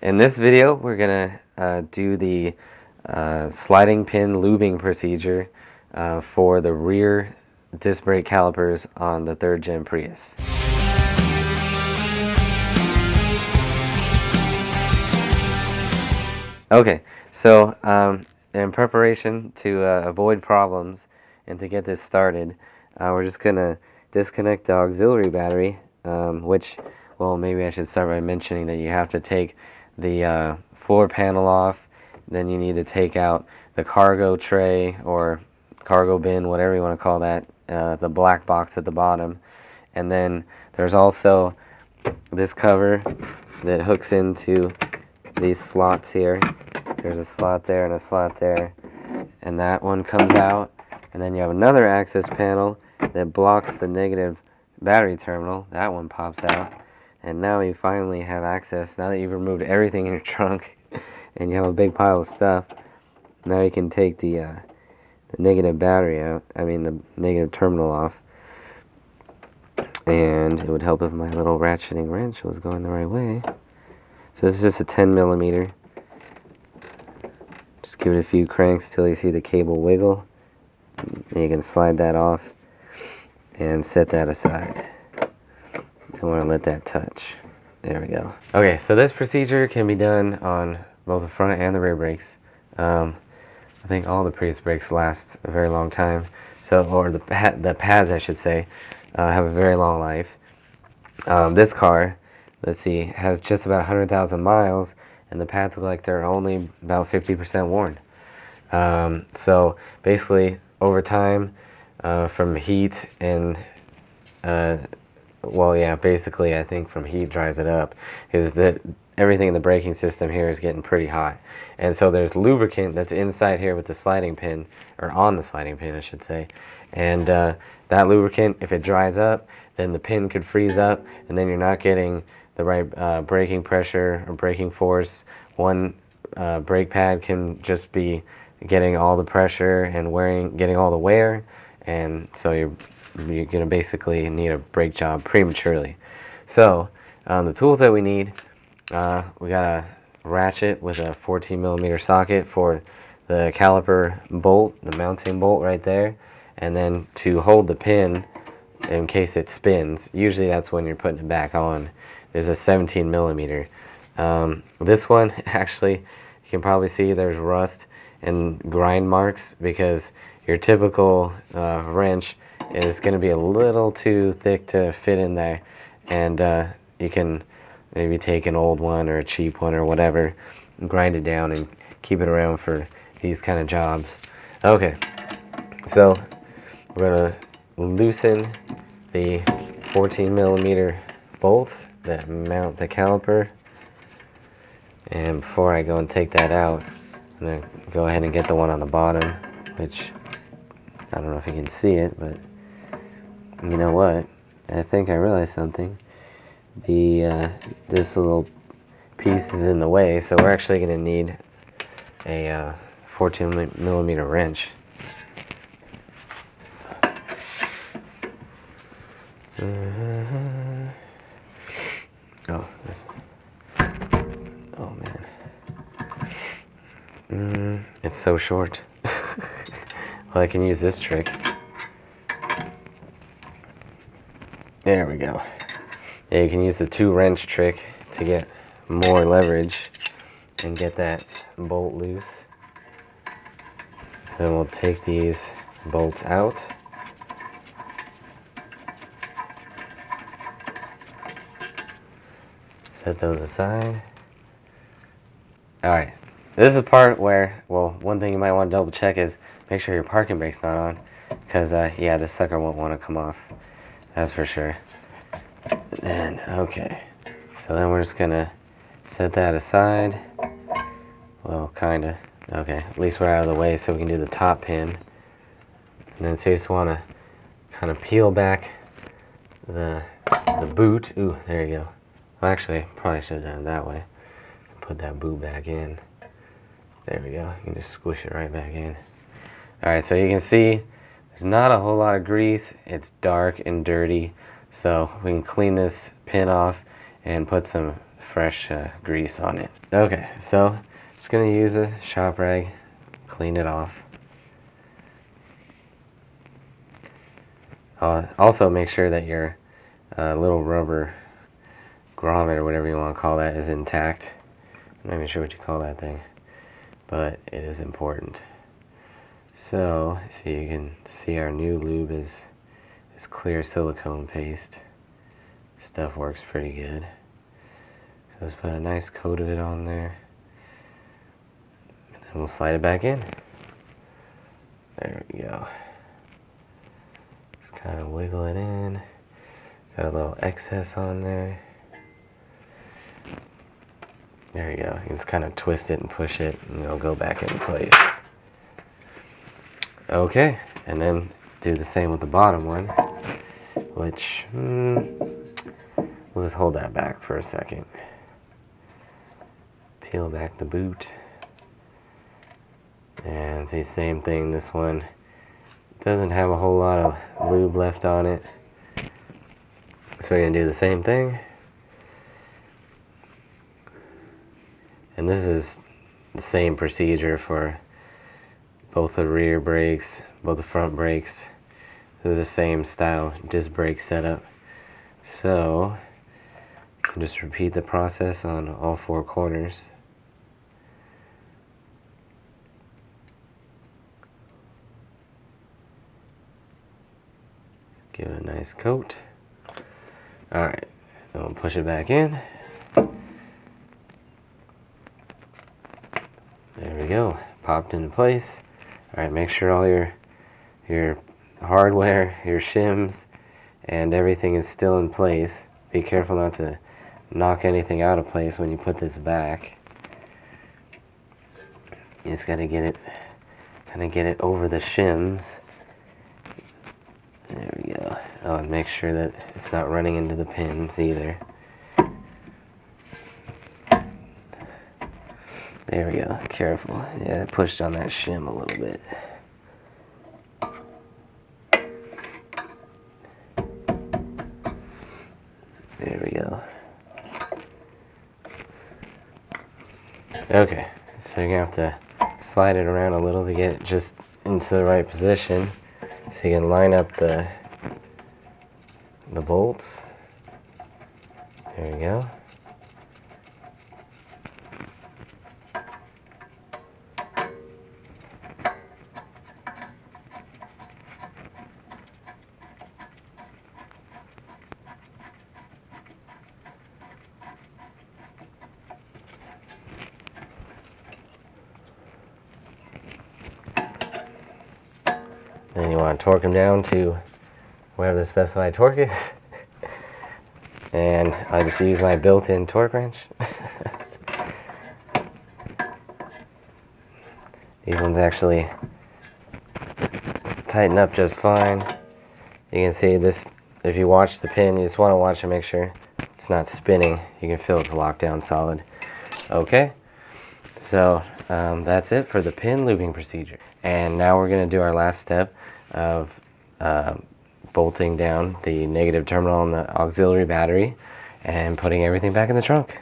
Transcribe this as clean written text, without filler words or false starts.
In this video, we're gonna do the sliding pin lubing procedure for the rear disc brake calipers on the 3rd gen Prius. Okay, so in preparation to avoid problems and to get this started, we're just gonna disconnect the auxiliary battery, which, well, maybe I should start by mentioning that you have to take the floor panel off. Then you need to take out the cargo tray or cargo bin, whatever you want to call that, the black box at the bottom. And then there's also this cover that hooks into these slots here. There's a slot there and a slot there, and that one comes out. And then you have another access panel that blocks the negative battery terminal. That one pops out. And now you finally have access. Now that you've removed everything in your trunk and you have a big pile of stuff, now you can take the negative battery out, the negative terminal off. And it would help if my little ratcheting wrench was going the right way. So this is just a 10mm. Just give it a few cranks till you see the cable wiggle. And you can slide that off and set that aside. Don't want to let that touch. There we go. Okay, so this procedure can be done on both the front and the rear brakes. I think all the Prius brakes last a very long time. Or the pads, I should say, have a very long life. This car, let's see, has just about 100,000 miles, and the pads look like they're only about 50% worn. So basically, over time, from heat and well, yeah, basically I think from heat dries it up, is that everything in the braking system here is getting pretty hot. And so there's lubricant that's inside here with the sliding pin, or on the sliding pin I should say, and that lubricant, if it dries up, then the pin could freeze up, and then you're not getting the right braking pressure or braking force. One brake pad can just be getting all the pressure and getting all the wear, and so you're going to basically need a brake job prematurely. So the tools that we need, we got a ratchet with a 14mm socket for the caliper bolt, the mounting bolt right there, and then to hold the pin in case it spins. Usually that's when you're putting it back on. There's a 17mm. This one, actually, you can probably see there's rust and grind marks because your typical wrench is going to be a little too thick to fit in there, and you can maybe take an old one or a cheap one or whatever and grind it down and keep it around for these kind of jobs. Okay, so we're going to loosen the 14mm bolt that mount the caliper, and before I go and take that out, I'm going to go ahead and get the one on the bottom, which I don't know if you can see it, but you know what? I think I realized something. This little piece is in the way, so we're actually going to need a 14mm wrench. Oh man. It's so short. Well, I can use this trick. There we go. Yeah, you can use the 2 wrench trick to get more leverage and get that bolt loose. So then we'll take these bolts out. Set those aside. Alright, this is the part where, well, one thing you might want to double check is make sure your parking brake's not on, because yeah, this sucker won't want to come off, that's for sure. And okay, so then we're just gonna set that aside. Well, kinda. Okay, at least we're out of the way so we can do the top pin. And then so you just want to kind of peel back the boot. Ooh, there you go. Well, actually, probably should have done it that way. Put that boot back in. There we go. You can just squish it right back in. Alright, so you can see there's not a whole lot of grease. It's dark and dirty. So we can clean this pin off and put some fresh grease on it. Okay, so just gonna use a shop rag, clean it off. Also make sure that your little rubber grommet, or whatever you want to call that, is intact. I'm not even sure what you call that thing, but it is important. So you can see our new lube is this clear silicone paste. Stuff works pretty good. So let's put a nice coat of it on there, and then we'll slide it back in. There we go. Just kind of wiggle it in. Got a little excess on there. There you go. You just kind of twist it and push it, and it'll go back into place. Okay, and then do the same with the bottom one, which we'll just hold that back for a second. Peel back the boot, and see, same thing. This one doesn't have a whole lot of lube left on it, so we're gonna do the same thing. And this is the same procedure for both the rear brakes, both the front brakes. They're the same style disc brake setup. So just repeat the process on all four corners. Give it a nice coat. Alright, then we'll push it back in. There we go, popped into place. Alright, make sure all your hardware, your shims, and everything is still in place. Be careful not to knock anything out of place when you put this back. You just gotta get it over the shims. There we go. Oh, and make sure that it's not running into the pins either. There we go. Careful. Yeah, I pushed on that shim a little bit. There we go. Okay, so you're gonna have to slide it around a little to get it just into the right position, so you can line up the bolts. There you go. Then you want to torque them down to whatever the specified torque is. And I just use my built-in torque wrench. These ones actually tighten up just fine. You can see this, if you watch the pin, you just want to watch to make sure it's not spinning. You can feel it's locked down solid. Okay, so that's it for the pin lubing procedure. And now we're going to do our last step of bolting down the negative terminal on the auxiliary battery and putting everything back in the trunk.